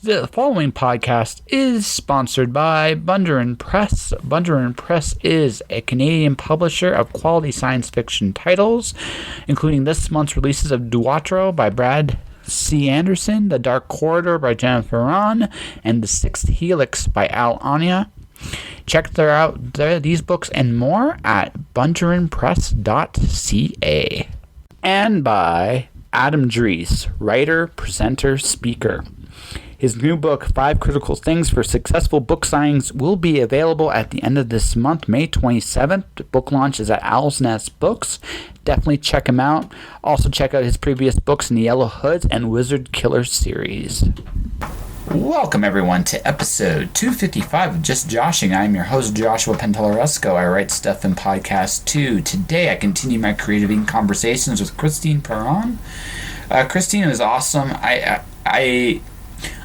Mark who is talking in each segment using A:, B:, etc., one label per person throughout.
A: The following podcast is sponsored by Bunderin Press. Bunderin Press is a Canadian publisher of quality science fiction titles, including this month's releases of Duatro by Brad C. Anderson, The Dark Corridor by Kristene Perron, and The Sixth Helix by Al Anya. Check these books and more at bunderinpress.ca. And by Adam Dries, writer, presenter, speaker. His new book, 5 Critical Things for Successful Book Signings, will be available at the end of this month, May 27th. The book launch is at Owl's Nest Books. Definitely check him out. Also check out his previous books in the Yellow Hoods and Wizard Killer series. Welcome, everyone, to episode 255 of Just Joshing. I'm your host, Joshua Pantelleresco. I write stuff in podcast too. Today, I continue my creative eating conversations with Kristene Perron. Kristene is awesome.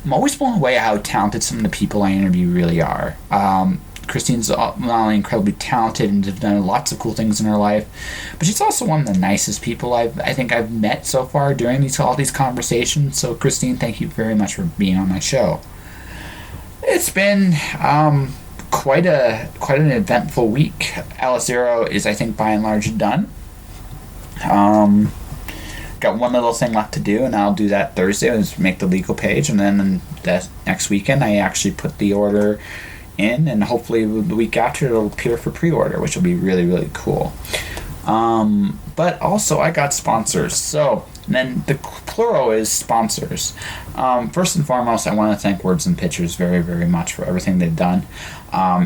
A: I'm always blown away at how talented some of the people I interview really are. Kristene's not only incredibly talented and has done lots of cool things in her life, but she's also one of the nicest people I think I've met so far during all these conversations. So, Kristene, thank you very much for being on my show. It's been quite an eventful week. Alice Zero is, I think, by and large done. Got one little thing left to do, and I'll do that Thursday, is make the legal page, and then that next weekend I actually put the order in, and hopefully the week after it'll appear for pre-order, which will be really, really cool. But also I got sponsors, so then the plural is sponsors. First and foremost, I want to thank Words and Pictures very, very much for everything they've done.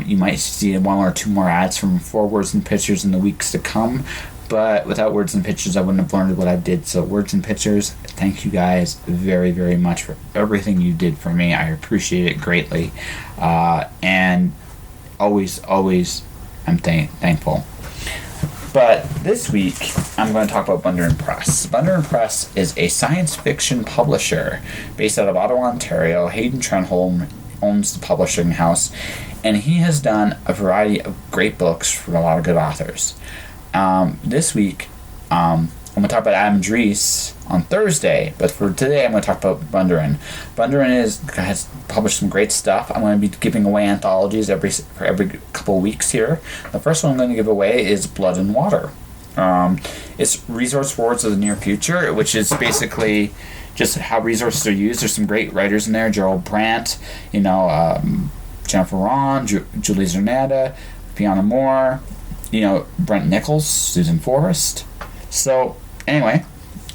A: You might see one or two more ads for Words and Pictures in the weeks to come, but without Words and Pictures, I wouldn't have learned what I did. So Words and Pictures, thank you guys very, very much for everything you did for me. I appreciate it greatly. And always I'm thankful. But this week, I'm going to talk about Bunderin Press. Bunderin Press is a science fiction publisher based out of Ottawa, Ontario. Hayden Trenholm owns the publishing house, and he has done a variety of great books from a lot of good authors. This week, I'm going to talk about Adam Dries on Thursday, but for today, I'm going to talk about Bunderin. Bunderin has published some great stuff. I'm going to be giving away anthologies for every couple of weeks here. The first one I'm going to give away is Blood and Water. It's Resource Wars of the Near Future, which is basically just how resources are used. There's some great writers in there: Gerald Brandt, Jennifer Ron, Julie Zernata, Fiona Moore, Brent Nichols, Susan Forrest. So, anyway,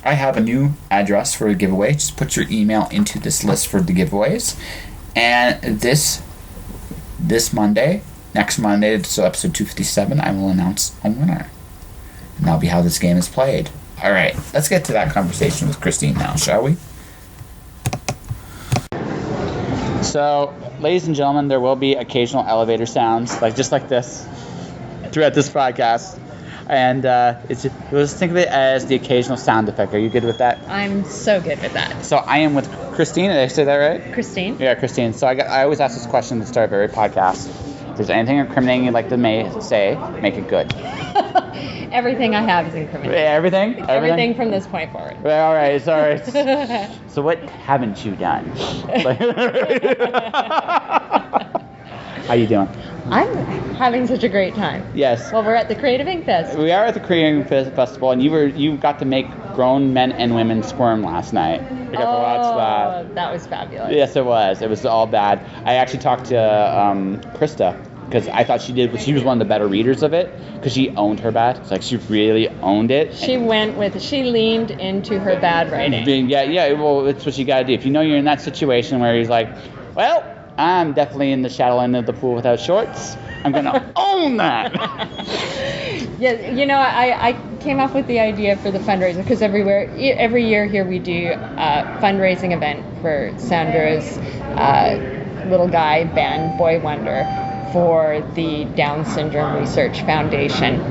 A: I have a new address for a giveaway. Just put your email into this list for the giveaways. And this Monday, next Monday, so episode 257, I will announce a winner. And that'll be how this game is played. All right, let's get to that conversation with Kristene now, shall we? So, ladies and gentlemen, there will be occasional elevator sounds, just like this, throughout this podcast, and let's think of it as the occasional sound effect. Are you good with that?
B: I'm so good with that.
A: So I am with Kristene. Did I say that right?
B: Kristene.
A: Yeah, Kristene. So I always ask this question at the start of every podcast. If there's anything incriminating you'd like to say, make it good.
B: Everything I have is incriminating.
A: Everything?
B: Everything from this point forward.
A: All right. So what haven't you done? How you doing?
B: I'm having such a great time.
A: Yes.
B: Well, we're at the Creative Ink Fest.
A: We are at the Creative Ink Festival, and you got to make grown men and women squirm last night. I got to watch that.
B: That was fabulous.
A: Yes, it was. It was all bad. I actually talked to Krista, because I thought she was one of the better readers of it, because she owned her bad. It's like she really owned it.
B: She leaned into her bad writing.
A: Yeah, well, it's what you got to do. If you know you're in that situation where he's like, well, I'm definitely in the shallow end of the pool without shorts, I'm going to own that.
B: Yeah, I came up with the idea for the fundraiser because every year here we do a fundraising event for Sandra's little guy band, Boy Wonder, for the Down Syndrome Research Foundation.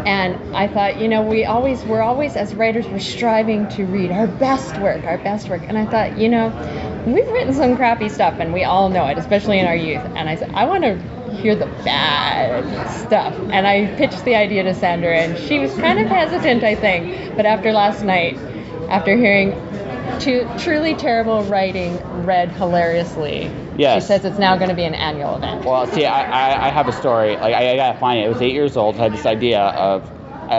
B: And I thought, we're always as writers, we're striving to read our best work. And I thought, we've written some crappy stuff, and we all know it, especially in our youth. And I said, I want to hear the bad stuff. And I pitched the idea to Sandra, and she was kind of hesitant, I think. But after last night, after hearing truly terrible writing read hilariously.
C: Yes.
B: She says it's now going to be an annual event.
C: Well, see, I have a story. Like, I gotta find it. I was 8 years old. I had this idea of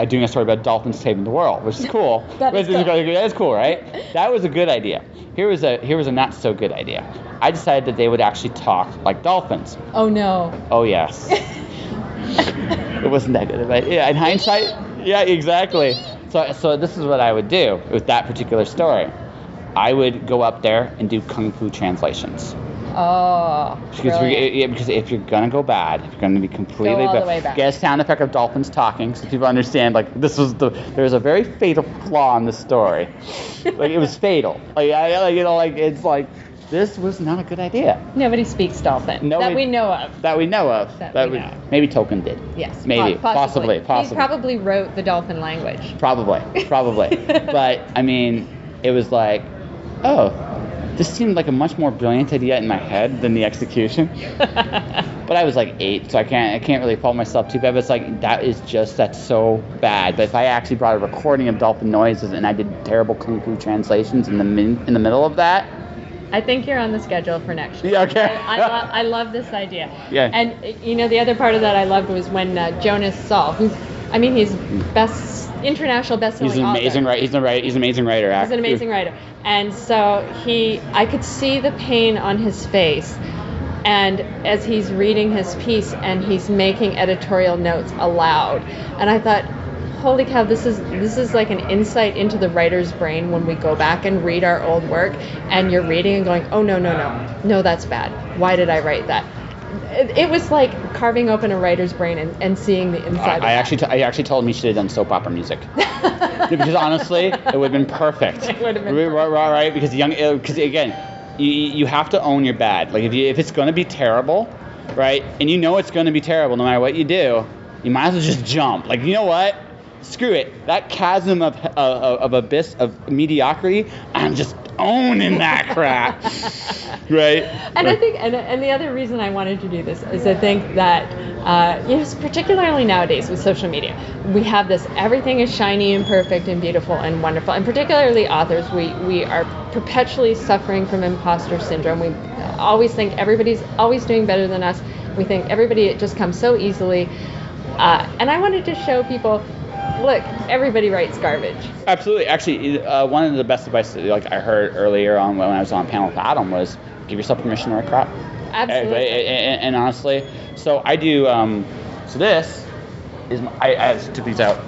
C: doing a story about dolphins saving the world, which is cool.
B: That is
C: cool, right? That was a good idea. Here was a not so good idea. I decided that they would actually talk like dolphins.
B: Oh no.
C: Oh yes. It wasn't that good of an idea. In hindsight, yeah, exactly. So this is what I would do with that particular story. I would go up there and do kung fu translations.
B: Oh,
C: because if you're gonna go bad, if you're gonna be completely
B: all the way bad.
C: Get a sound effect of dolphins talking so people understand. Like there's a very fatal flaw in the story. Like it was fatal. It's like this was not a good idea.
B: Nobody speaks dolphin that we know of.
C: Maybe Tolkien did.
B: Yes,
C: maybe,
B: possibly.
C: possibly.
B: He probably wrote the dolphin language.
C: Probably. But I mean, it was like, oh. This seemed like a much more brilliant idea in my head than the execution. But I was like 8, so I can't really fault myself too bad. But it's like that's so bad. But if I actually brought a recording of dolphin noises and I did terrible kung fu translations in the middle of that,
B: I think you're on the schedule for next year.
C: Yeah, okay.
B: I love this idea.
C: Yeah.
B: And the other part of that I loved was when Jonas Saul, he's international best-selling
C: He's an amazing
B: author.
C: He's an amazing writer.
B: He's an amazing writer. And so I could see the pain on his face, and as he's reading his piece and he's making editorial notes aloud, and I thought, holy cow, this is like an insight into the writer's brain when we go back and read our old work, and you're reading and going, oh no, that's bad. Why did I write that? It was like carving open a writer's brain and seeing the inside.
C: I actually told him he should have done soap opera music. Because honestly, it would have been perfect.
B: It would have been
C: right? Because again, you have to own your bad. Like if it's going to be terrible, right? And you know it's going to be terrible no matter what you do, you might as well just jump. Like, you know what? Screw it. That chasm of abyss of mediocrity, I'm just owning that crap. Right?
B: And I think, and the other reason I wanted to do this is I think that, particularly nowadays with social media, we have this, everything is shiny and perfect and beautiful and wonderful. And particularly authors, we are perpetually suffering from imposter syndrome. We always think everybody's always doing better than us. We think it just comes so easily. And I wanted to show people, look, everybody writes garbage.
C: Absolutely. Actually, one of the best advice I heard earlier on when I was on a panel with Adam was give yourself permission to write crap.
B: Absolutely.
C: And honestly, so I do. So this is I took these out.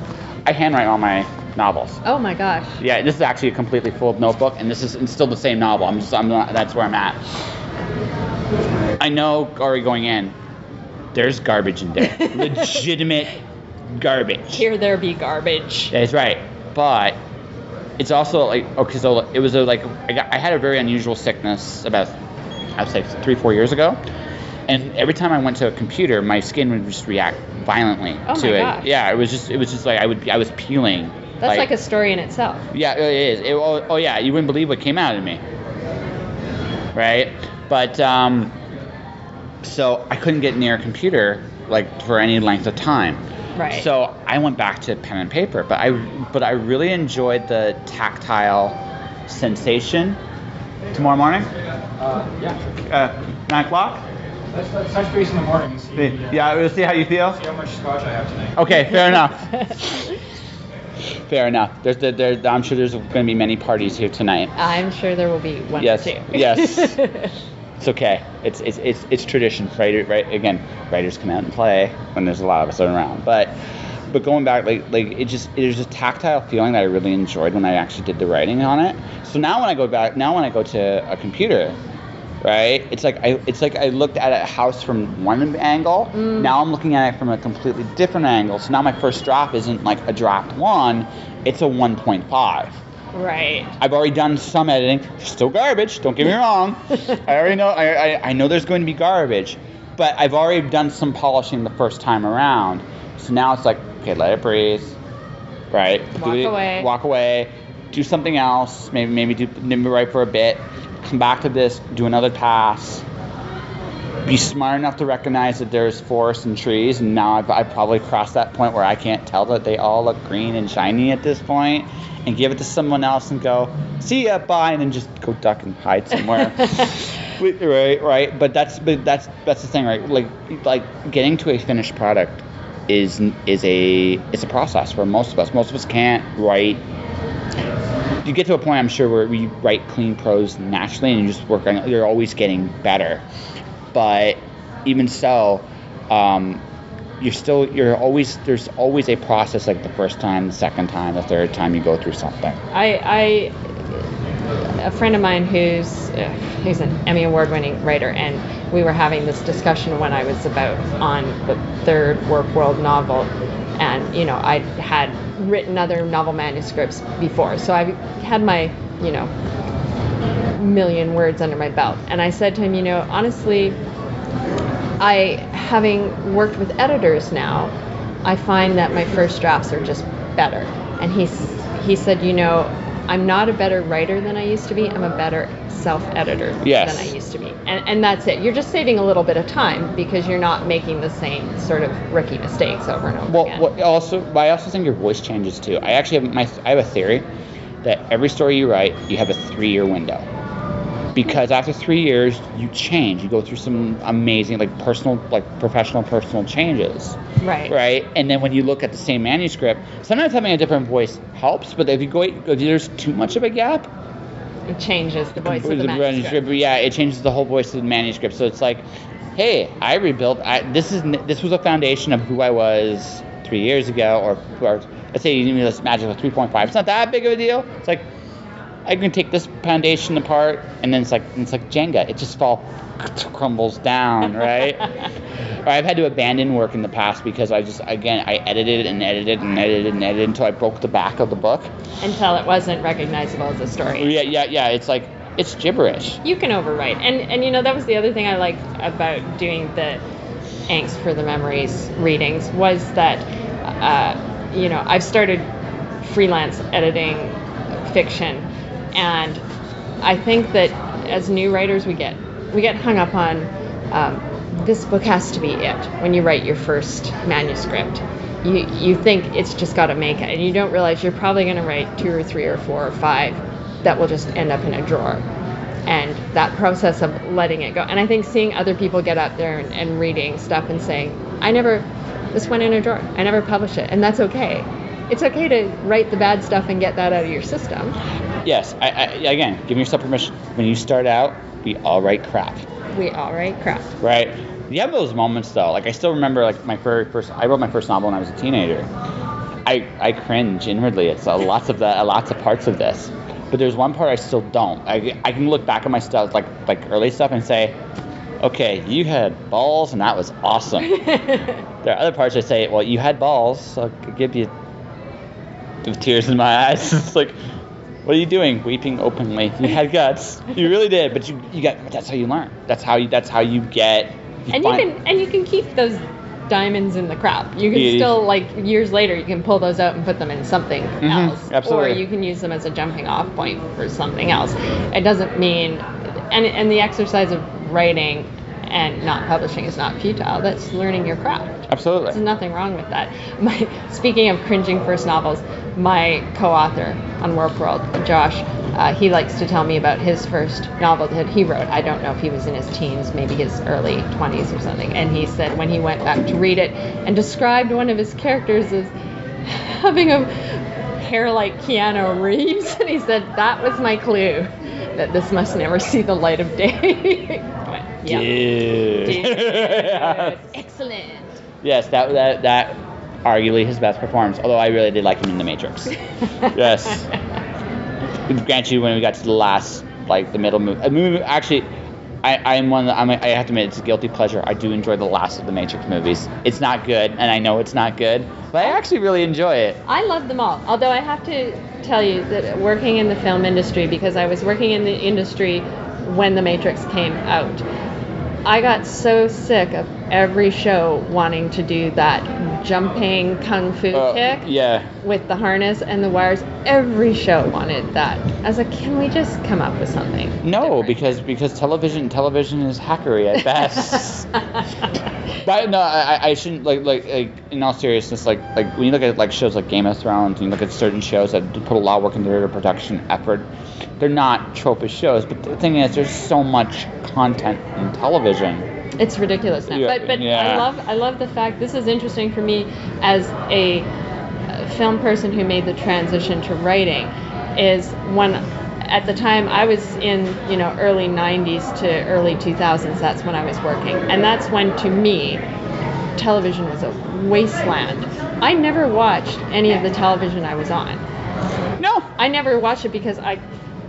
C: I handwrite all my novels.
B: Oh my gosh.
C: Yeah, this is actually a completely full notebook, and this is still the same novel. That's where I'm at. I know already going in, there's garbage in there. Legitimate garbage.
B: Here there be garbage.
C: That's right. But it's also like, okay, so it was I had a very unusual sickness about, I'd say 3-4 years ago. And every time I went to a computer, my skin would just react violently to it.
B: Gosh.
C: Yeah, it was just like I was peeling.
B: That's like a story in itself.
C: Yeah, it is. Oh yeah, you wouldn't believe what came out of me. Right? But so I couldn't get near a computer for any length of time.
B: Right.
C: So I went back to pen and paper, but I really enjoyed the tactile sensation. Tomorrow morning?
D: Yeah.
C: 9 o'clock?
D: Let's touch base in the morning and see.
C: Yeah, we'll see how you feel.
D: See how much scotch I have tonight.
C: Okay, fair enough. Fair enough. I'm sure there's going to be many parties here tonight.
B: I'm sure there will be one
C: Yes.
B: or two.
C: Yes. It's okay. It's tradition. Right? Again, writers come out and play when there's a lot of us around. But going back, there's a tactile feeling that I really enjoyed when I actually did the writing on it. So now when I go to a computer, right? It's like I looked at a house from one angle. Now I'm looking at it from a completely different angle. So now my first draft isn't like a draft 1, it's a 1.5.
B: Right.
C: I've already done some editing. Still garbage, don't get me wrong. I already know I know there's going to be garbage, but I've already done some polishing the first time around. So now it's like, okay, let it breathe. Right? Walk away. Do something else. Maybe write for a bit. Come back to this, do another pass. be smart enough to recognize that there's forests and trees, and now I've probably crossed that point where I can't tell that they all look green and shiny at this point, and give it to someone else and go, see ya, bye, and then just go duck and hide somewhere. right. But that's the thing, right? Like getting to a finished product is a process for most of us. Most of us can't write. You get to a point, I'm sure, where we write clean prose naturally, and you just work on. You're always getting better, but even so, there's always a process, like the first time, the second time, the third time you go through something.
B: A friend of mine who's an Emmy award-winning writer, and we were having this discussion when I was about on the third Warp World novel, and I had written other novel manuscripts before, so I had my million words under my belt, and I said to him, honestly, having worked with editors now, I find that my first drafts are just better. And he said, I'm not a better writer than I used to be. I'm a better self-editor than I used to be. And that's it. You're just saving a little bit of time because you're not making the same sort of rookie mistakes over and over again.
C: I also think your voice changes too. I actually I have a theory that every story you write, you have a 3-year window. Because after 3 years, you change. You go through some amazing, professional personal changes. Right. And then when you look at the same manuscript, sometimes having a different voice helps. But if there's too much of a gap,
B: it changes the voice of the manuscript.
C: Yeah, it changes the whole voice of the manuscript. So it's like, hey, I rebuilt. This was a foundation of who I was 3 years ago, or let's say you give me this magic of 3.5. It's not that big of a deal. It's like, I can take this foundation apart, and then it's like Jenga. It just crumbles down, right? Or I've had to abandon work in the past because I edited until I broke the back of the book.
B: Until it wasn't recognizable as a story.
C: Yeah. It's like, it's gibberish.
B: You can overwrite. And that was the other thing I liked about doing the Angst for the Memories readings was that, I've started freelance editing fiction. And I think that as new writers, we get hung up on this book has to be it. When you write your first manuscript, you think it's just got to make it, and you don't realize you're probably going to write 2 or 3 or 4 or 5 that will just end up in a drawer. And that process of letting it go. And I think seeing other people get up there and reading stuff and saying, this went in a drawer. I never published it, and that's okay. It's okay to write the bad stuff and get that out of your system.
C: Yes, again, give yourself permission. When you start out, we all write crap. Right? You have those moments though. Like I still remember, like I wrote my first novel when I was a teenager. I cringe inwardly. It's lots of parts of this, but there's one part I still don't. I can look back at my stuff, like early stuff, and say, okay, you had balls, and that was awesome. There are other parts I say, well, you had balls, so I give you the tears in my eyes. It's like, what are you doing? Weeping openly. You had guts. You really did, but that's how you learn. That's how you get.
B: You can keep those diamonds in the crop. You can still, years later, you can pull those out and put them in something else.
C: Absolutely.
B: Or you can use them as a jumping off point for something else. It doesn't mean, and the exercise of writing and not publishing is not futile. That's learning your craft.
C: Absolutely.
B: There's nothing wrong with that. Speaking of cringing first novels, my co-author on Warp World, Josh, he likes to tell me about his first novel that he wrote. I don't know if he was in his teens, maybe his early 20s or something. And he said when he went back to read it and described one of his characters as having a hair like Keanu Reeves, and he said, that was my clue that this must never see the light of day.
C: Dude.
B: Excellent.
C: Yes, that arguably his best performance. Although I really did like him in The Matrix. Yes. Grant you, when we got to the last, the middle movie. Actually, I have to admit, it's a guilty pleasure. I do enjoy the last of the Matrix movies. It's not good, and I know it's not good, but I actually really enjoy it.
B: I love them all. Although I have to tell you that working in the film industry, because I was working in the industry when The Matrix came out, I got so sick of every show wanting to do that jumping kung fu kick
C: Yeah.
B: with the harness and the wires. Every show wanted that. I was like, can we just come up with something?
C: No,
B: different?
C: because television is hackery at best. But no, I shouldn't like in all seriousness, like when you look at like shows like Game of Thrones and you look at certain shows that put a lot of work into their production effort, they're not tropish shows. But the thing is, there's so much content in television.
B: It's ridiculous now.
C: Yeah,
B: But
C: yeah.
B: I love the fact, this is interesting for me as a film person who made the transition to writing, is when at the time I was in, early 90s to early 2000s, that's when I was working. And that's when, to me, television was a wasteland. I never watched any of the television I was on.
C: No.
B: I never watched it because I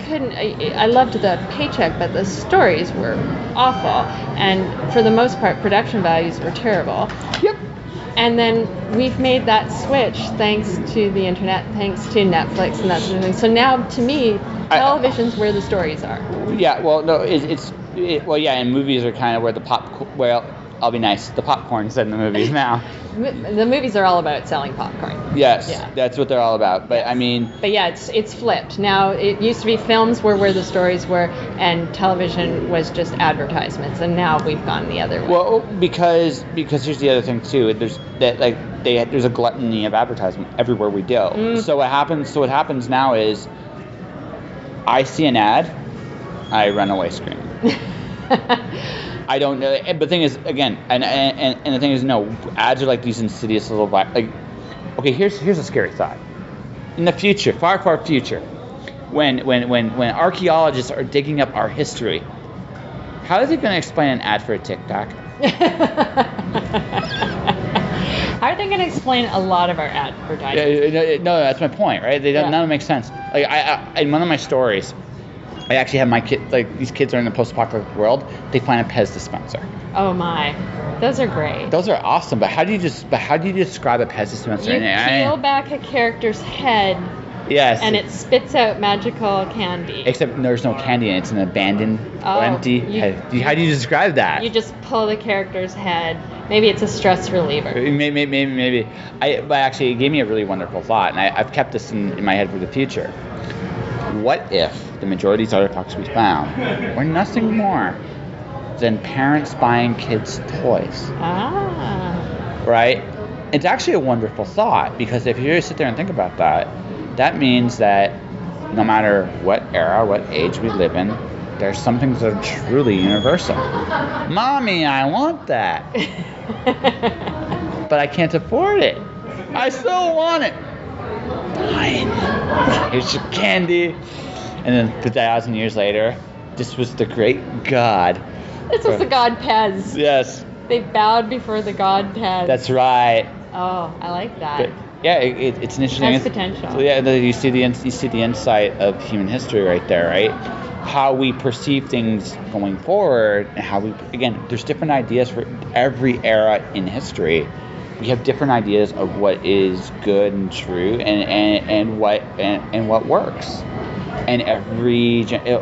B: couldn't. I loved the paycheck, but the stories were awful, and for the most part, production values were terrible.
C: Yep.
B: And then we've made that switch thanks to the internet, thanks to Netflix and that sort of thing. So now, to me, television's where the stories are.
C: Yeah. Well, no. Well, yeah. And movies are kind of where the Well, I'll be nice. The popcorn's in the movies now.
B: The movies are all about selling popcorn.
C: Yes,
B: Yeah.
C: that's what they're all about. But I mean,
B: But yeah, it's flipped. Now, it used to be films were where the stories were, and television was just advertisements, and now we've gone the other way.
C: well, because here's the other thing too. There's a gluttony of advertisement everywhere we go. So what happens now is, I see an ad, I run away screaming. I don't know, but the thing is, again, and the thing is, no, ads are like these insidious little okay, here's a scary thought. In the future, far future, when archaeologists are digging up our history, how is it going to explain an ad for a TikTok?
B: How are they going to explain a lot of our advertising?
C: No, that's my point, right? None of it makes sense. Like I in one of my stories, I actually have my kid, like these kids are in a post-apocalyptic world. They find a Pez dispenser.
B: Oh my, those are great.
C: Those are awesome. But how do you describe a Pez dispenser?
B: You peel back a character's head,
C: yes,
B: and it spits out magical candy.
C: Except there's no candy in it. It's an abandoned or empty head. How do you describe that?
B: You just pull the character's head. Maybe it's a stress reliever.
C: Maybe. But actually, it gave me a really wonderful thought, and I've kept this in my head for the future. What if the majority of these artifacts we found were nothing more than parents buying kids toys?
B: Ah.
C: Right? It's actually a wonderful thought, because if you really sit there and think about that, that means that no matter what era, what age we live in, there's some things that are truly universal. Mommy, I want that. But I can't afford it. I still want it. Fine. Here's your candy. And then 2,000 years later, this was the great god.
B: This was the god Pez.
C: Yes.
B: They bowed before the god Pez.
C: That's right.
B: Oh, I like that.
C: But yeah, it's an interesting.
B: Has potential.
C: So yeah, you see the insight of human history right there, right? How we perceive things going forward, and how there's different ideas for every era in history. We have different ideas of what is good and true, and what works. And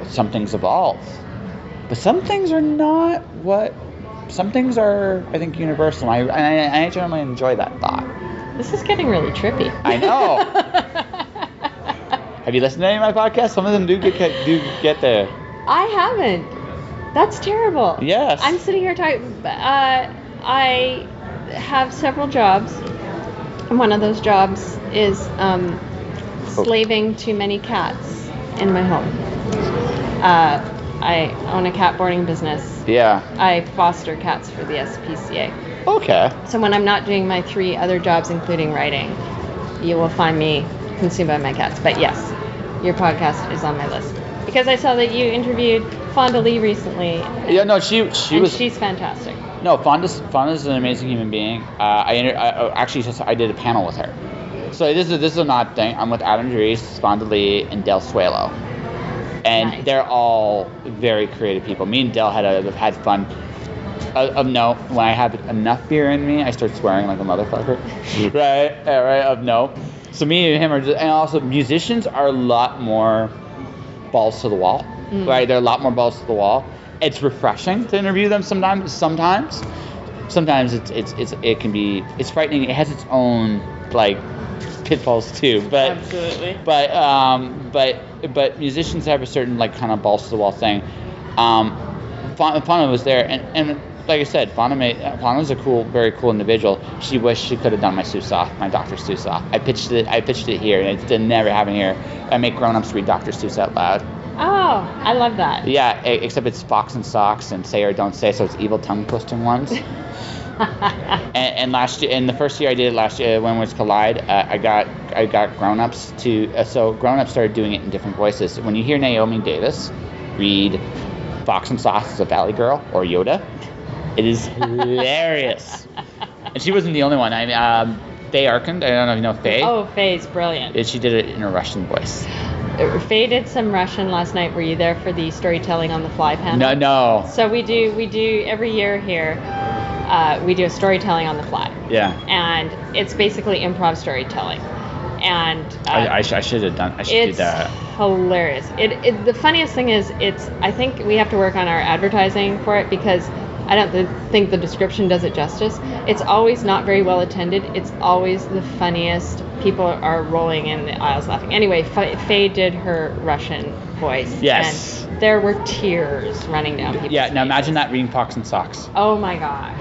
C: some things evolve, but some things are not what. Some things are, I think, universal. And I generally enjoy that thought.
B: This is getting really trippy.
C: I know. Have you listened to any of my podcasts? Some of them do get there.
B: I haven't. That's terrible.
C: Yes.
B: I'm sitting here talking. I have several jobs. And one of those jobs is slaving to many cats in my home. I own a cat boarding business.
C: Yeah.
B: I foster cats for the SPCA.
C: Okay.
B: So when I'm not doing my 3 other jobs, including writing, you will find me consumed by my cats. But yes, your podcast is on my list. Because I saw that you interviewed Fonda Lee recently.
C: Yeah, no, she's
B: fantastic.
C: No, Fonda's an amazing human being. I did a panel with her. So this is an odd thing. I'm with Adam Dries, Fonda Lee, and Del Suelo. And
B: nice.
C: They're all very creative people. Me and Del have had fun. Of note, when I have enough beer in me, I start swearing like a motherfucker. Right? Of note. So me and him and also musicians are a lot more balls to the wall. Right? They're a lot more balls to the wall. it's refreshing to interview them sometimes it's frightening. It has its own like pitfalls too, but
B: Absolutely.
C: but musicians have a certain like kind of balls to the wall thing. Fauna was there, and like I said, Fauna was a very cool individual. She wished she could have done my Seuss, my Dr. Seuss. I pitched it here, and it didn't never happen here. I make grown-ups read Dr. Seuss out loud.
B: Oh, I love that.
C: Yeah, except it's Fox and Socks and Say or Don't Say, so it's evil tongue twisting ones. and last year, in the first year I did it last year, when Words Collide, I got grown-ups to. So grown-ups started doing it in different voices. When you hear Naomi Davis read Fox and Socks as a Valley Girl or Yoda, it is hilarious. And she wasn't the only one. Faye Arkin, I don't know if you know Faye.
B: Oh, Faye's brilliant.
C: She did it in a Russian voice.
B: Faye did some Russian last night. Were you there for the Storytelling on the Fly panel?
C: No.
B: So we do every year here. We do a storytelling on the fly.
C: Yeah.
B: And it's basically improv storytelling. And
C: I should have done. I should do that.
B: It's hilarious. The funniest thing is, I think we have to work on our advertising for it, because I don't think the description does it justice. It's always not very well attended. It's always the funniest. People are rolling in the aisles laughing. Anyway, Faye did her Russian voice.
C: Yes.
B: And there were tears running down people's
C: Yeah. Now
B: faces.
C: imagine that reading Fox and Socks.
B: Oh my gosh.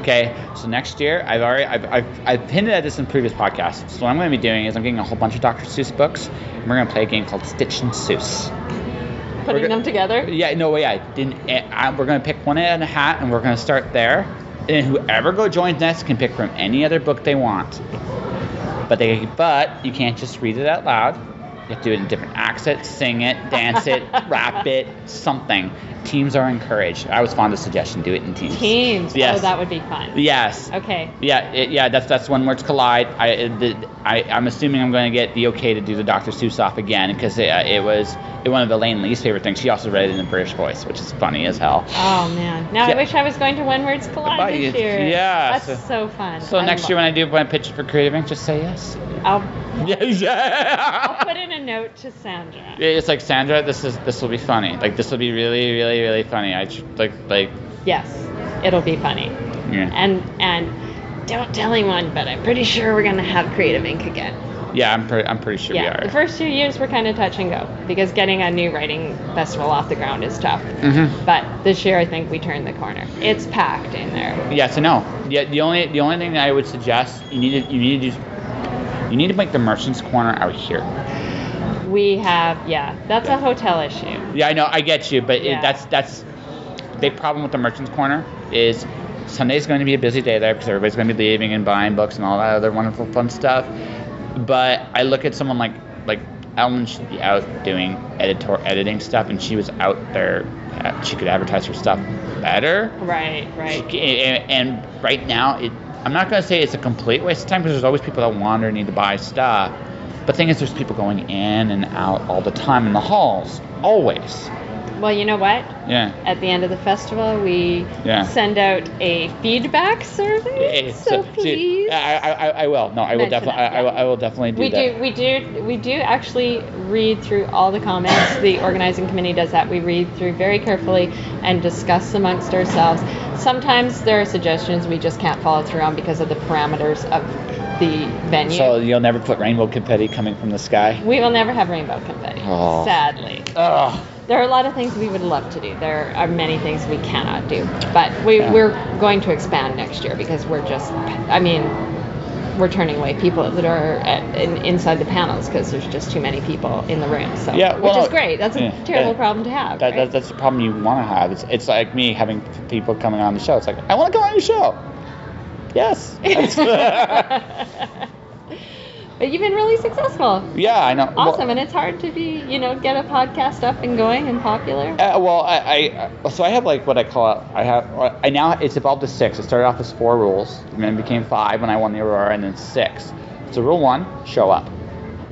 C: Okay, so next year, I've hinted at this in previous podcasts. So what I'm going to be doing is I'm getting a whole bunch of Dr. Seuss books, and we're going to play a game called Stitch and Seuss.
B: Putting them together?
C: Yeah, no way. We're going to pick one out of a hat, and we're going to start there. And whoever joins next can pick from any other book they want. But you can't just read it out loud. You have to do it in different accents, sing it, dance it, rap it, something. Teams are encouraged. I was fond of the suggestion, do it in teams.
B: Teams.
C: Yes.
B: Oh, that would be fun.
C: Yes.
B: Okay.
C: Yeah. That's when Words Collide. I'm assuming I'm going to get the okay to do the Dr. Seuss off again, because it was one of Elaine Lee's favorite things. She also read it in a British voice, which is funny as hell.
B: Oh man. Now
C: Yeah.
B: I wish I was going to When Words Collide this year.
C: Yeah.
B: That's so fun.
C: So next year when I do my pitch for Creative Inc., just say yes.
B: I'll
C: Yeah.
B: put in a note to Sandra.
C: It's like, Sandra, this will be funny. Like, this will be really, really, really funny.
B: Yes, it'll be funny.
C: Yeah.
B: And don't tell anyone, but I'm pretty sure we're gonna have Creative Inc. again.
C: Yeah, I'm pretty sure we
B: Yeah,
C: are.
B: the first 2 years were kind of touch and go, because getting a new writing festival off the ground is tough.
C: Mhm.
B: But this year I think we turned the corner. It's packed in there.
C: Yeah, so no. Yeah, the only thing that I would suggest, you need to make the Merchants Corner out here.
B: We have, that's a hotel issue.
C: Yeah, I know, I get you, but
B: Yeah.
C: that's the big problem with the Merchants Corner is Sunday's going to be a busy day there, because everybody's going to be leaving and buying books and all that other wonderful fun stuff. But I look at someone like Ellen should be out doing editing stuff, and she was out there. She could advertise her stuff better.
B: Right.
C: And right now, I'm not going to say it's a complete waste of time, because there's always people that wander and need to buy stuff. But the thing is, there's people going in and out all the time in the halls, always.
B: Well, you know what?
C: Yeah.
B: At the end of the festival, we send out a feedback survey. So please.
C: I will. No, I will
B: mention
C: definitely.
B: it, yeah.
C: I will definitely do that.
B: We do actually read through all the comments. The organizing committee does that. We read through very carefully and discuss amongst ourselves. Sometimes there are suggestions we just can't follow through on because of the parameters of the venue.
C: So you'll never put rainbow confetti coming from the sky?
B: We will never have rainbow confetti.
C: Oh.
B: Sadly.
C: Ugh.
B: There are a lot of things we would love to do. There are many things we cannot do. But we're going to expand next year, because we're turning away people that are inside the panels because there's just too many people in the room. So, which is great. That's a terrible problem to have. Right?
C: That's the problem you want to have. It's like me having people coming on the show. It's like, I want to come on your show. Yes.
B: But you've been really successful.
C: Yeah, I know.
B: Awesome, and it's hard to get a podcast up and going and popular.
C: So I have like what I call it's evolved to 6. It started off as 4 rules, and then it became 5 when I won the Aurora, and then 6. So rule 1, show up.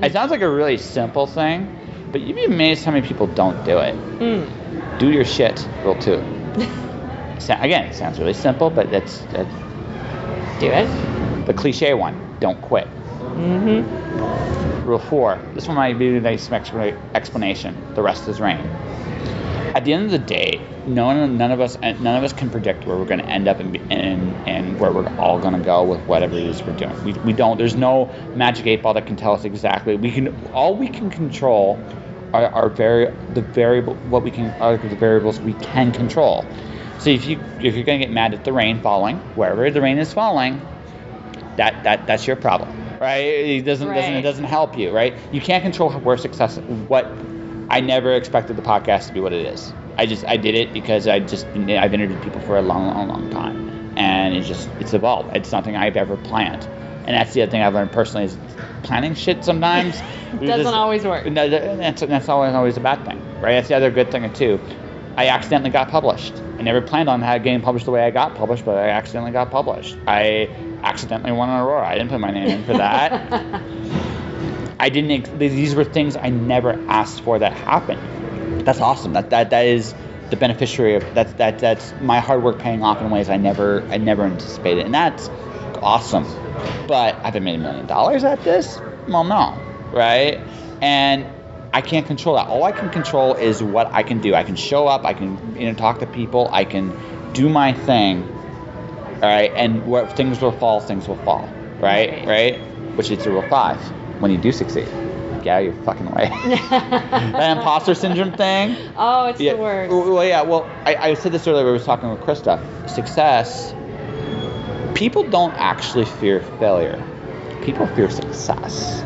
C: It sounds like a really simple thing, but you'd be amazed how many people don't do it. Do your shit. Rule 2. Again, it sounds really simple, but that's
B: do it.
C: The cliche one. Don't quit. Rule 4. This one might be a nice explanation. The rest is rain. At the end of the day, none of us can predict where we're going to end up and where we're all going to go with whatever it is we're doing. We don't. There's no magic 8-ball that can tell us exactly. All we can control are the variables we can control. So if you're going to get mad at the rain falling, wherever the rain is falling, that's your problem, right? It doesn't help you, right? You can't control where success. What I never expected the podcast to be what it is. I did it because I've interviewed people for a long time, and it's evolved. It's something I've ever planned, and that's the other thing I've learned personally is planning shit sometimes
B: doesn't always work.
C: No, that's always a bad thing, right? That's the other good thing too. I accidentally got published. I never planned on getting published the way I got published, but I accidentally got published. I accidentally won an Aurora. I didn't put my name in for that. I didn't. These were things I never asked for that happened. That's awesome. That is the beneficiary of that's my hard work paying off in ways I never anticipated, and that's awesome. But have I made $1 million at this? Well, no, right? And I can't control that. All I can control is what I can do. I can show up. I can talk to people. I can do my thing. All right, and where things will fall, right? Which is the rule 5. When you do succeed, get out of your fucking way. That imposter syndrome thing.
B: Oh, it's the worst.
C: Well, yeah. Well, I said this earlier. I was talking with Krista. Success. People don't actually fear failure. People fear success.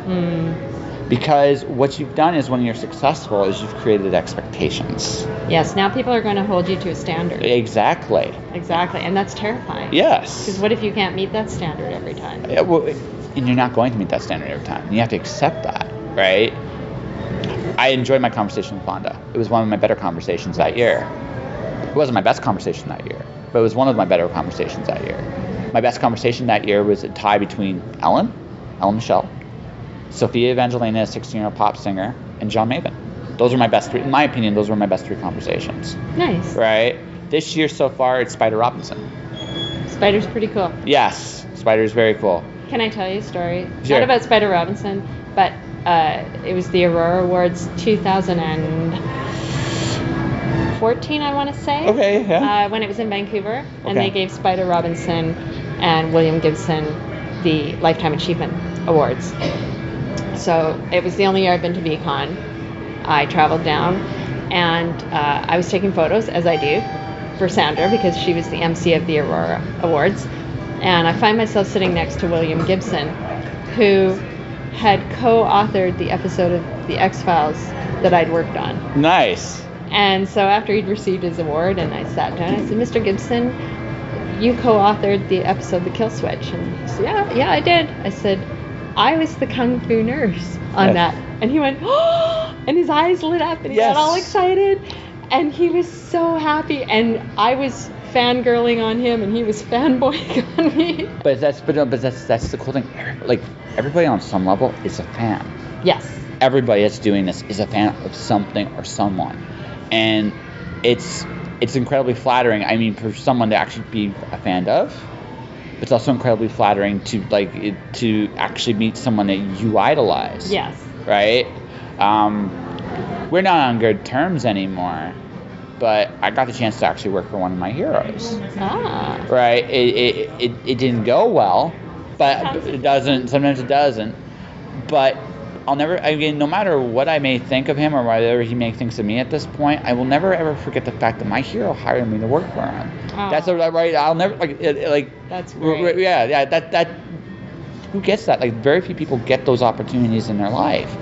C: Because what you've done is when you're successful is you've created expectations.
B: Yes, now people are going to hold you to a standard.
C: Exactly.
B: And that's terrifying.
C: Yes.
B: Because what if you can't meet that standard every time?
C: Yeah, well, and you're not going to meet that standard every time. You have to accept that, right? I enjoyed my conversation with Fonda. It was one of my better conversations that year. It wasn't my best conversation that year, but it was one of my better conversations that year. My best conversation that year was a tie between Ellen Michelle, Sophia Evangelina, a 16-year-old pop singer, and John Maven. Those were my best 3, in my opinion, those were my best 3 conversations.
B: Nice.
C: Right? This year so far, it's Spider Robinson.
B: Spider's pretty cool.
C: Yes, Spider's very cool.
B: Can I tell you a story?
C: Sure.
B: Not about Spider Robinson, but it was the Aurora Awards 2014, I want to say.
C: Okay, yeah.
B: When it was in Vancouver, and they gave Spider Robinson and William Gibson the Lifetime Achievement Awards. So it was the only year I've been to VCon. I traveled down, and I was taking photos, as I do, for Sandra, because she was the MC of the Aurora Awards. And I find myself sitting next to William Gibson, who had co-authored the episode of The X-Files that I'd worked on.
C: Nice.
B: And so after he'd received his award, and I sat down, I said, Mr. Gibson, you co-authored the episode The Kill Switch. And he said, yeah, I did. I said, I was the Kung Fu nurse on that. And he went, oh, and his eyes lit up, and he got all excited. And he was so happy, and I was fangirling on him, and he was fanboying on me. But
C: that's the cool thing. Like, everybody on some level is a fan.
B: Yes.
C: Everybody that's doing this is a fan of something or someone, and it's incredibly flattering. I mean, for someone to actually be a fan of, it's also incredibly flattering to actually meet someone that you idolize.
B: Yes.
C: Right. We're not on good terms anymore, but I got the chance to actually work for one of my heroes.
B: Ah.
C: Right. It didn't go well, but it doesn't. Sometimes it doesn't. But I'll never. Again, no matter what I may think of him or whatever he may think of me at this point, I will never ever forget the fact that my hero hired me to work for him. Oh. That's right. I'll never like.
B: That's great.
C: Yeah. That. Who gets that? Like, very few people get those opportunities in their life.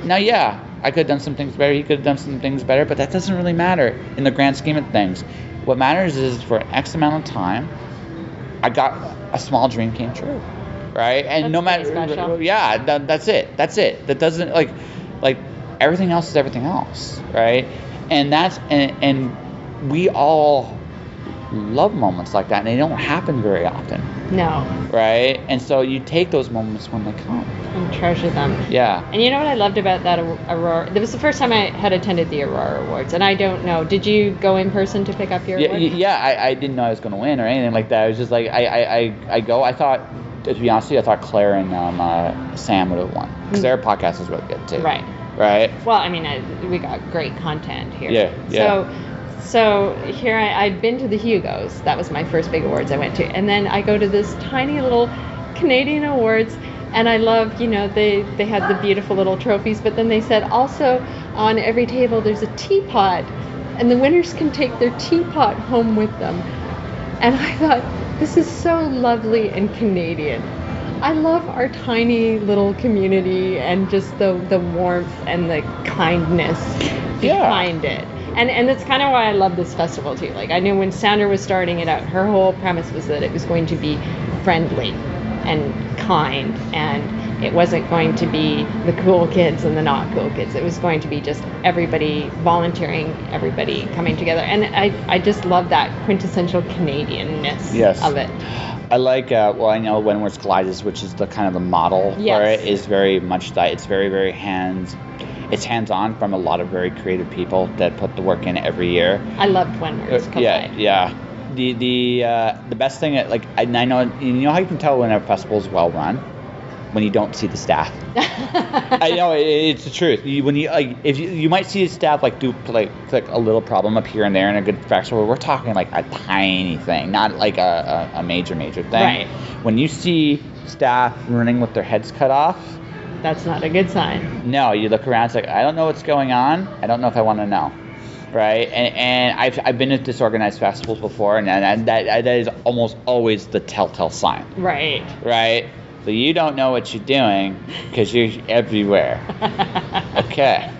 C: Now, yeah. I could have done some things better, he could have done some things better, but that doesn't really matter in the grand scheme of things. What matters is for X amount of time, I got a small dream came true, right? And
B: that's
C: no matter,
B: special.
C: Yeah, that's it. That doesn't, like everything else is everything else, right? And and we all love moments like that, and they don't happen very often.
B: No.
C: Right? And so you take those moments when they come.
B: And treasure them.
C: Yeah.
B: And you know what I loved about that Aurora? That was the first time I had attended the Aurora Awards, and I don't know, did you go in person to pick up your award?
C: Yeah, I didn't know I was going to win or anything like that. I was just like, I thought, to be honest with you, I thought Claire and Sam would have won, because their podcast is really good too.
B: Right.
C: Right?
B: Well, I mean, we got great content here.
C: Yeah.
B: So here I'd been to the Hugos. That was my first big awards I went to. And then I go to this tiny little Canadian awards, and I love, they had the beautiful little trophies, but then they said also on every table there's a teapot, and the winners can take their teapot home with them. And I thought, this is so lovely and Canadian. I love our tiny little community and just the warmth and the kindness behind it. And that's kind of why I love this festival too. Like, I knew when Sandra was starting it out, her whole premise was that it was going to be friendly and kind, and it wasn't going to be the cool kids and the not cool kids. It was going to be just everybody volunteering, everybody coming together. And I just love that quintessential Canadianness of it.
C: I like, I know When Words Collide, which is the kind of the model for it, is very much that. It's very, very hands-on from a lot of very creative people that put the work in every year.
B: I loved When Words Collide.
C: Yeah. The best thing, I know how you can tell when a festival is well run? When you don't see the staff. I know it's the truth. If you might see the staff do a little problem up here and there in a good festival. We're talking like a tiny thing, not like a major thing.
B: Right.
C: When you see staff running with their heads cut off,
B: that's not a good sign.
C: No, you look around. It's like, I don't know what's going on. I don't know if I want to know. Right, and I've been at disorganized festivals before, and that is almost always the telltale sign. Right. So you don't know what you're doing because you're everywhere. Okay.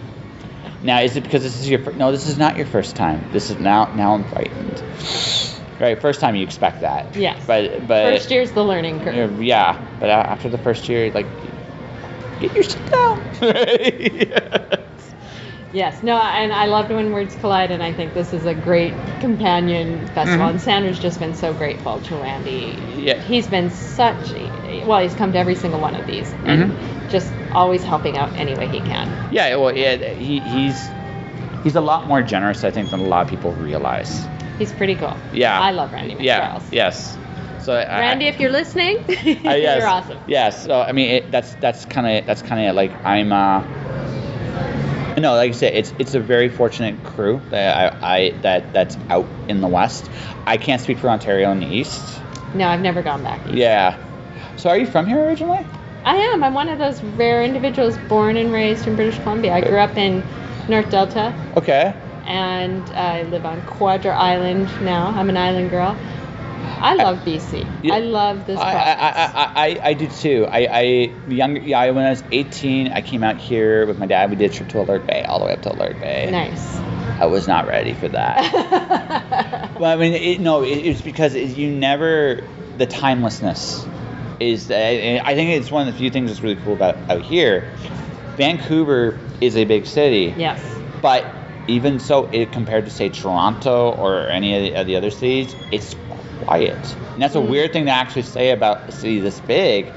C: Now, is it because this is no, this is not your first time. This is now I'm frightened. Right, first time you expect that.
B: Yes.
C: But
B: first year's the learning curve.
C: Yeah, but after the first year, get your shit down. Right.
B: Yes, no, and I loved When Words Collide, and I think this is a great companion festival. And Sandra's just been so grateful to Randy.
C: Yeah.
B: He's been he's come to every single one of these, and just always helping out any way he can.
C: Yeah, well, he's a lot more generous, I think, than a lot of people realize.
B: He's pretty cool.
C: Yeah.
B: I love Randy McCarroll.
C: Yeah, yes. So
B: Randy, if you're listening,
C: yes,
B: you're awesome.
C: Yes, so I mean, that's kind of like I'm. No, like I said, it's a very fortunate crew that's out in the West. I can't speak for Ontario in the East.
B: No, I've never gone back east.
C: Yeah. So are you from here originally?
B: I am. I'm one of those rare individuals born and raised in British Columbia. I grew up in North Delta.
C: Okay.
B: And I live on Quadra Island now. I'm an island girl. I love BC. I love this province.
C: I do too. When I was 18, I came out here with my dad. We did a trip to Alert Bay, all the way up to Alert Bay.
B: Nice.
C: I was not ready for that. Well, I mean, it's because the timelessness is. I think it's one of the few things that's really cool about out here. Vancouver is a big city.
B: Yes.
C: But even so, compared to say Toronto or any of the other cities, it's quiet. And that's a weird thing to actually say about a city this big.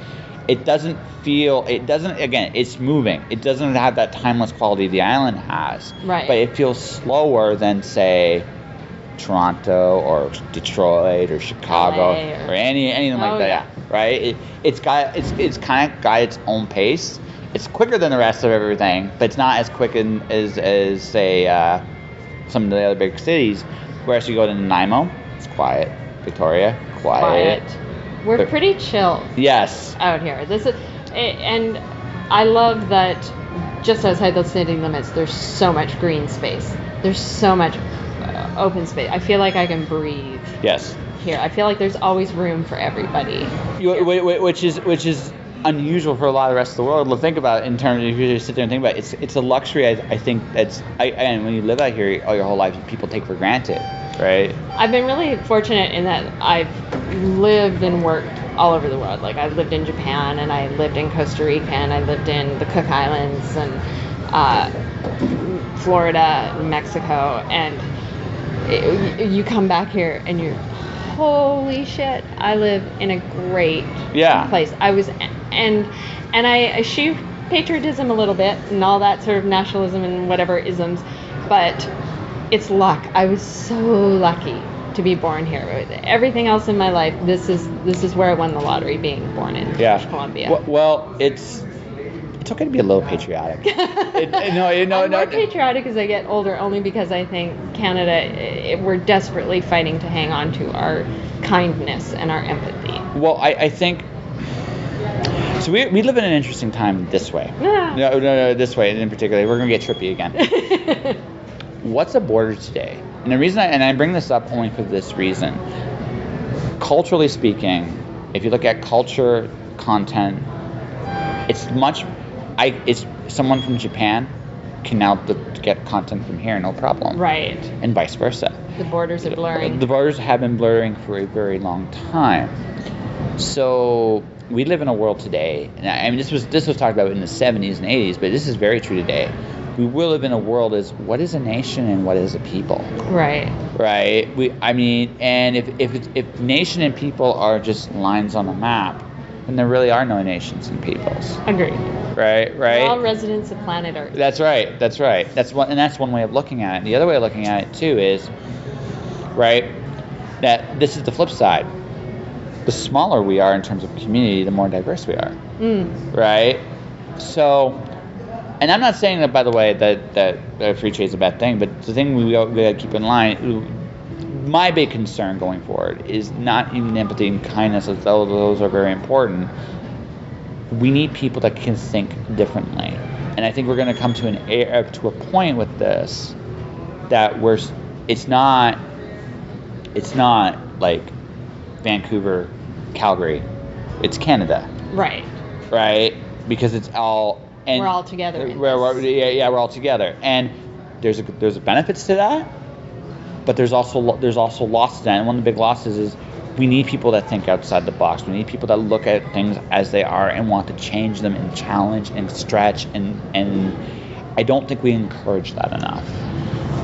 C: Again, it's moving. It doesn't have that timeless quality the island has.
B: Right.
C: But it feels slower than, say, Toronto or Detroit or Chicago or anything like that.
B: Yeah.
C: Right? It's kind of got its own pace. It's quicker than the rest of everything, but it's not as quick as say, some of the other big cities. Whereas you go to Nanaimo, it's quiet. Victoria, quiet.
B: We're pretty chill.
C: Yes.
B: Out here. And I love that just outside those city limits, there's so much green space. There's so much open space. I feel like I can breathe.
C: Yes.
B: Here, I feel like there's always room for everybody.
C: Which is unusual for a lot of the rest of the world to think about in terms of if you sit there and think about it. It's a luxury I think and when you live out here all your whole life, people take for granted. Right. I've
B: been really fortunate in that I've lived and worked all over the world. Like, I lived in Japan, and I lived in Costa Rica, and I lived in the Cook Islands, and Florida, and Mexico, and you come back here and you're, holy shit, I live in a great place. I was, and I eschew patriotism a little bit and all that sort of nationalism and whatever isms, but it's luck. I was so lucky to be born here. Everything else in my life, this is where I won the lottery, being born in British Columbia.
C: Well, it's it's okay to be a little patriotic.
B: I'm more patriotic as I get older, only because I think Canada, we're desperately fighting to hang on to our kindness and our empathy.
C: Well, I think. So we live in an interesting time this way.
B: Yeah.
C: No, this way in particular. We're gonna get trippy again. What's a border today? And the reason I bring this up only for this reason. Culturally speaking, if you look at culture, content, it's someone from Japan can now get content from here, no problem.
B: Right.
C: And vice versa.
B: The borders are blurring.
C: The borders have been blurring for a very long time. So we live in a world today, and I mean this was talked about in the 70s and 80s, but this is very true today. We will live in a world as what is a nation and what is a people.
B: Right.
C: Right. And if nation and people are just lines on a map, then there really are no nations and peoples.
B: Agreed.
C: Right.
B: We're all residents of planet Earth.
C: That's right. That's one way of looking at it. The other way of looking at it too is, right, that this is the flip side. The smaller we are in terms of community, the more diverse we are. Right. So. And I'm not saying that, by the way, that free trade is a bad thing, but the thing we got to keep in line, my big concern going forward is not even empathy and kindness, as though those are very important. We need people that can think differently. And I think we're going to come to a point with this that it's not like Vancouver, Calgary. It's Canada.
B: Right.
C: Right? Because it's all... And
B: we're all together.
C: We're all together, and there's benefits to that, but there's also losses to that. And one of the big losses is we need people that think outside the box. We need people that look at things as they are and want to change them and challenge and stretch. And I don't think we encourage that enough.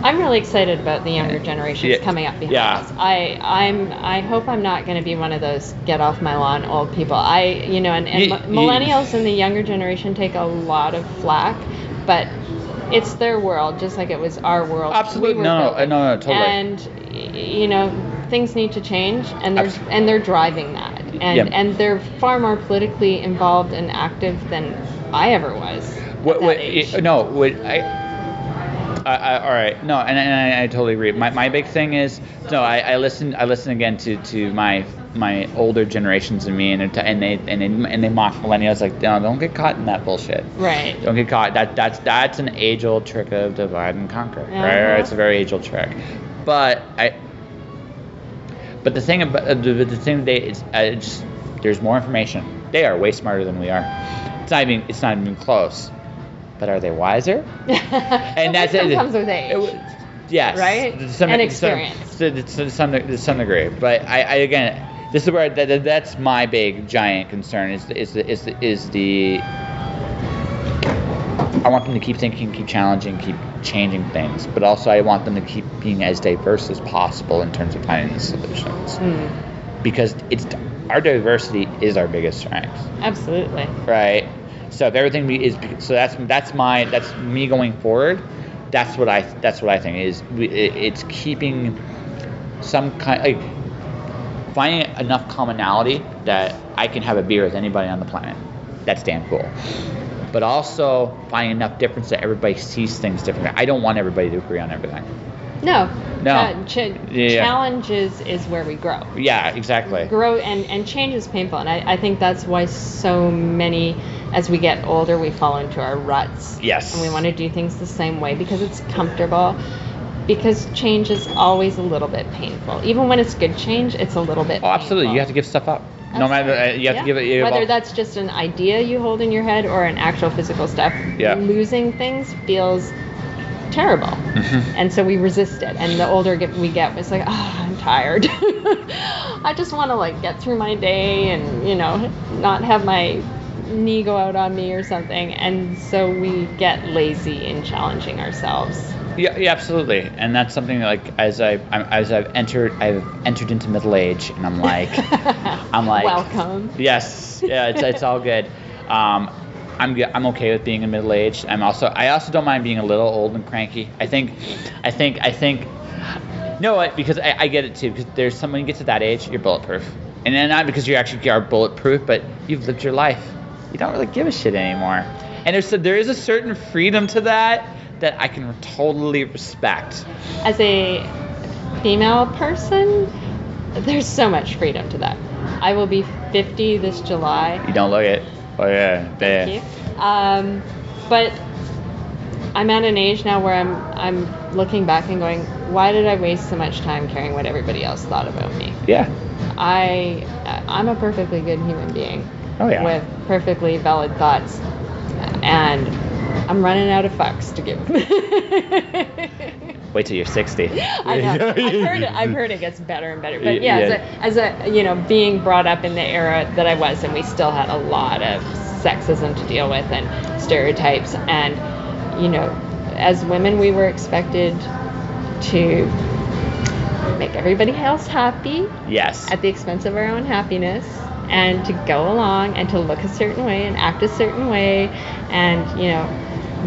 B: I'm really excited about the younger generations coming up behind us. I hope I'm not going to be one of those get off my lawn old people. Millennials and the younger generation take a lot of flack, but it's their world, just like it was our world.
C: Absolutely, no, totally.
B: And things need to change, and they're driving that, and they're far more politically involved and active than I ever was.
C: All right. No, and I totally agree. My big thing is I listen again to my older generations than me, and they mock millennials like, no, don't get caught in that bullshit.
B: Right.
C: Don't get caught. That's an age old trick of divide and conquer. Right. It's a very age old trick. But the thing today is there's more information. They are way smarter than we are. It's not even close. But are they wiser?
B: And that's it. Comes with age.
C: Yes.
B: Right. And experience.
C: To some degree. But I again, this is where that's my big giant concern is the I want them to keep thinking, keep challenging, keep changing things, but also I want them to keep being as diverse as possible in terms of finding the solutions. Because our diversity is our biggest strength.
B: Absolutely.
C: Right. So if everything that's me going forward. That's what I think is it's keeping some kind finding enough commonality that I can have a beer with anybody on the planet. That's damn cool. But also finding enough difference that everybody sees things differently. I don't want everybody to agree on everything.
B: No. Challenge is where we grow.
C: Yeah, exactly.
B: Grow and change is painful, and I think that's why so many, as we get older, we fall into our ruts.
C: Yes.
B: And we want to do things the same way because it's comfortable. Because change is always a little bit painful. Even when it's good change, it's a little bit painful.
C: Absolutely. You have to give stuff up. No matter, you have to give it.
B: Whether that's just an idea you hold in your head or an actual physical step, losing things feels terrible. Mm-hmm. And so we resist it. And the older we get, it's like, I'm tired. I just want to get through my day and, not have my knee go out on me or something. And so we get lazy in challenging ourselves.
C: Yeah, absolutely, and that's something as I've entered into middle age, and I'm like,
B: welcome.
C: Yes, yeah, it's all good. I'm okay with being in middle age. I also don't mind being a little old and cranky. I think, no, because I get it too. Because there's when you get to that age, you're bulletproof, and then not because you actually are bulletproof, but you've lived your life. You don't really give a shit anymore. And there is a certain freedom to that I can totally respect.
B: As a female person, there's so much freedom to that. I will be 50 this July.
C: You don't look it. Oh yeah.
B: Thank you. But I'm at an age now where I'm looking back and going, why did I waste so much time caring what everybody else thought about me?
C: Yeah.
B: I'm a perfectly good human being.
C: Oh yeah.
B: With perfectly valid thoughts, and I'm running out of fucks to give.
C: Wait till you're 60.
B: I know. I've heard it gets better and better. But yeah, as a being brought up in the era that I was, and we still had a lot of sexism to deal with and stereotypes, and as women we were expected to make everybody else happy.
C: Yes.
B: At the expense of our own happiness, and to go along and to look a certain way and act a certain way, and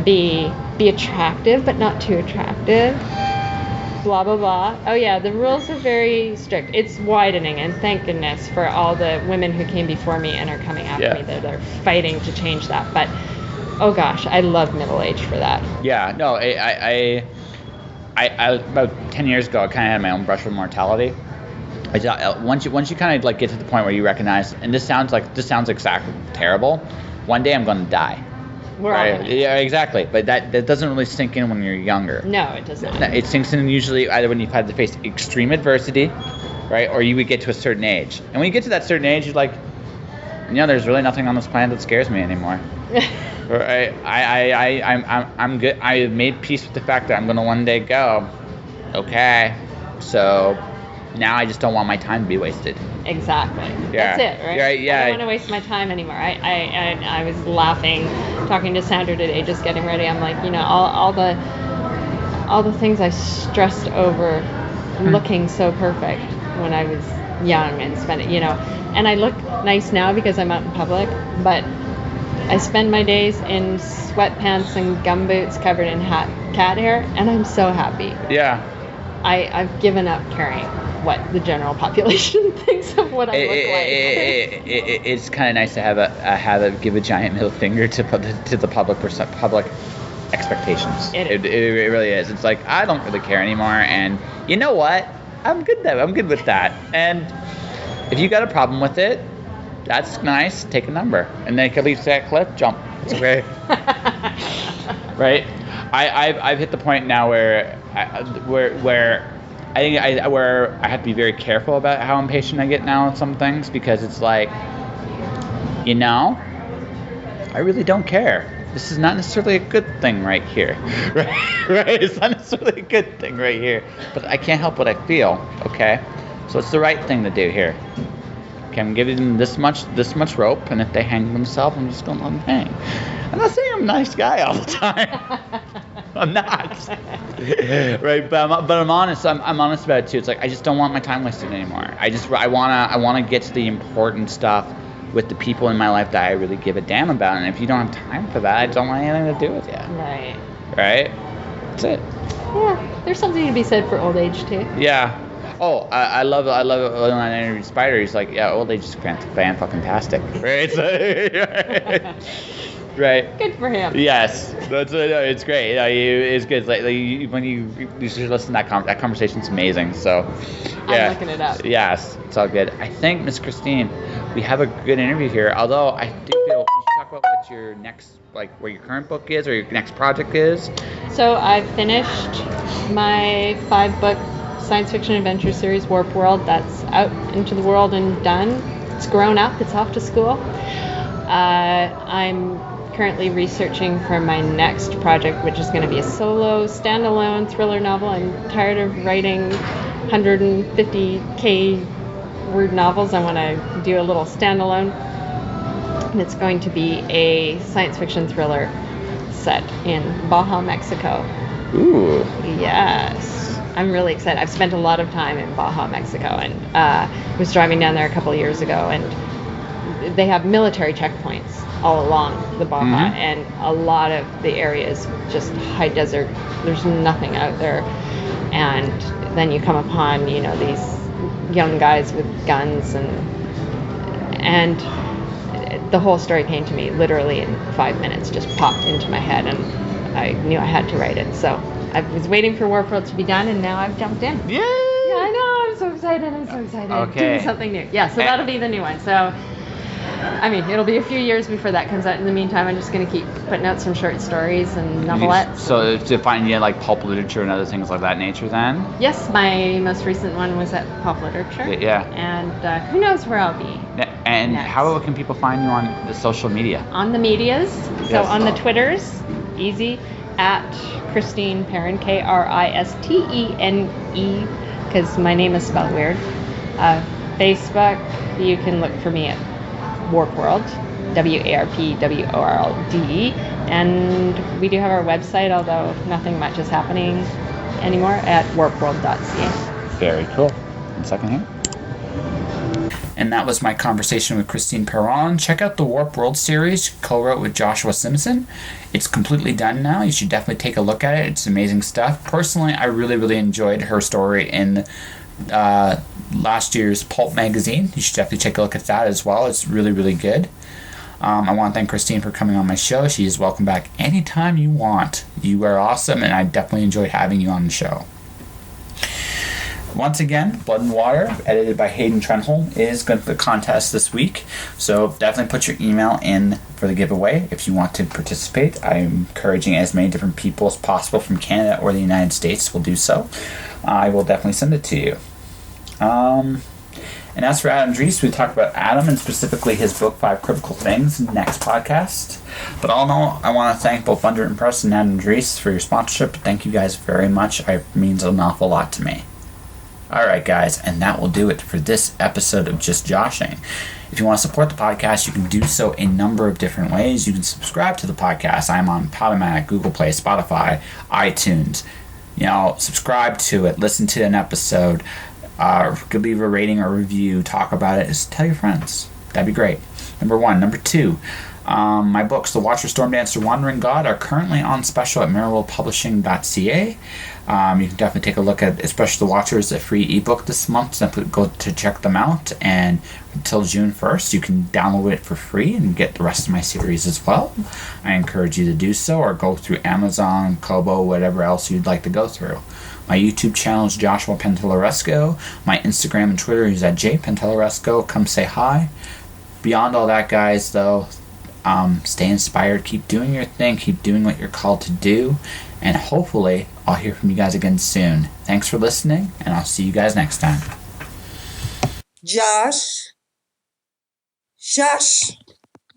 B: be attractive but not too attractive, blah blah blah. Oh yeah, the rules are very strict. It's widening, and thank goodness for all the women who came before me and are coming after me. They're fighting to change that. But oh gosh, I love middle age for that.
C: Yeah, no, I about 10 years ago, I kind of had my own brush with mortality. Once you kind of like get to the point where you recognize, and this sounds exactly terrible. One day I'm going to die.
B: We're all gonna.
C: Yeah, exactly. But that doesn't really sink in when you're younger.
B: No, it doesn't.
C: It sinks in usually either when you've had to face extreme adversity, right, or you would get to a certain age. And when you get to that certain age, you're like, there's really nothing on this planet that scares me anymore. Right? I'm good. I made peace with the fact that I'm going to one day go. Okay, so now I just don't want my time to be wasted.
B: Exactly.
C: Yeah.
B: That's it, right?
C: Yeah.
B: I don't want to waste my time anymore. I was laughing, talking to Sandra today, just getting ready. I'm like, all the things I stressed over looking so perfect when I was young and spending, and I look nice now because I'm out in public, but I spend my days in sweatpants and gumboots covered in cat hair, and I'm so happy.
C: Yeah.
B: I've given up caring what the general population thinks of what I look like.
C: It's kind of nice to have give a giant middle finger to the public expectations. It really is. It's like, I don't really care anymore, and you know what? I'm good with that. And if you got a problem with it, that's nice. Take a number, and then you can leave that cliff, jump. It's great. Right? I've hit the point now where I have to be very careful about how impatient I get now with some things, because it's like, I really don't care. This is not necessarily a good thing right here. Right? It's not necessarily a good thing right here, but I can't help what I feel. Okay, so it's the right thing to do here. Okay, I'm giving them this much rope, and if they hang themselves, I'm just going to let them hang. I'm not saying I'm a nice guy all the time. I'm not. Right, but I'm honest. I'm honest about it too. It's like, I just don't want my time wasted anymore. I wanna get to the important stuff with the people in my life that I really give a damn about. And if you don't have time for that, I don't want anything to do with you.
B: Right.
C: Right. That's it.
B: Yeah, there's something to be said for old age too.
C: Yeah. Oh, I love it when I interviewed Spider. He's like, yeah, old age is fan-fucking-tastic. Right? Right.
B: Good for him.
C: Yes, that's it's great. It's good. When you should listen to that conversation's amazing. So, yeah.
B: I'm looking it up.
C: Yes, it's all good. I think, Miss Kristene, we have a good interview here. Although I do feel we should talk about what your next, where your current book is, or your next project is.
B: So I've finished my 5-book science fiction adventure series, Warp World. That's out into the world and done. It's grown up. It's off to school. I'm currently researching for my next project, which is going to be a solo, standalone thriller novel. I'm tired of writing 150k word novels. I want to do a little standalone. And it's going to be a science fiction thriller set in Baja, Mexico.
C: Ooh.
B: Yes. I'm really excited. I've spent a lot of time in Baja, Mexico, and was driving down there a couple of years ago, and they have military checkpoints all along the Baja, and a lot of the area is just high desert. There's nothing out there, and then you come upon, these young guys with guns, and the whole story came to me literally in 5 minutes, just popped into my head, and I knew I had to write it. So I was waiting for Warp World to be done, and now I've jumped in.
C: Yay!
B: Yeah, I know. I'm so excited.
C: Okay.
B: Doing something new. Yeah, so that'll be the new one. So, I mean, it'll be a few years before that comes out. In the meantime, I'm just going to keep putting out some short stories and novelettes.
C: So to find like pulp literature and other things like that nature then?
B: Yes, my most recent one was at Pulp Literature.
C: Yeah.
B: And who knows where I'll be.
C: And
B: next.
C: how can people find you on the social media?
B: On the medias. So
C: Yes.
B: on the Twitters, easy, at Kristene Perron, Kristene, because my name is spelled weird. Facebook, you can look for me at Warp World, WARPWORLD, and we do have our website, although nothing much is happening anymore, at warpworld.ca.
C: Very cool. One second here.
A: And that was my conversation with Kristene Perron. Check out the Warp World series, co-wrote with Joshua Simpson. It's completely done now. You should definitely take a look at it. It's amazing stuff. Personally, I really enjoyed her story in last year's Pulp magazine. You should definitely take a look at that as well. It's really good. I want to thank Kristene for coming on my show. She is welcome back anytime you want. You are awesome, and I definitely enjoyed having you on the show. Once again, Blood and Water, edited by Hayden Trenholm, is going to the contest this week. So definitely put your email in for the giveaway if you want to participate. I'm encouraging as many different people as possible from Canada or the United States will do so. I will definitely send it to you. And as for Adam Dries, we talked about Adam and specifically his book, 5 Critical Things, next podcast. But all in all, I want to thank both Thunder and Press and Adam Dries for your sponsorship. Thank you guys very much. It means an awful lot to me. Alright guys, and that will do it for this episode of Just Joshing. If you want to support the podcast, you can do so a number of different ways. You can subscribe to the podcast. I'm on Podomatic, Google Play, Spotify, iTunes. Subscribe to it, listen to an episode, could leave a rating or review, talk about it, just tell your friends. That'd be great. Number 1. Number 2, my books, The Watcher, Storm Dancer, Wandering God, are currently on special at merrillpublishing.ca. You can definitely take a look at, especially The Watcher is a free ebook this month, so go to check them out. And until June 1st, you can download it for free and get the rest of my series as well. I encourage you to do so, or go through Amazon, Kobo, whatever else you'd like to go through. My YouTube channel is Joshua Pantellaresco. My Instagram and Twitter is at jpantellaresco. Come say hi. Beyond all that, guys, though, stay inspired. Keep doing your thing. Keep doing what you're called to do. And hopefully, I'll hear from you guys again soon. Thanks for listening, and I'll see you guys next time.
E: Josh.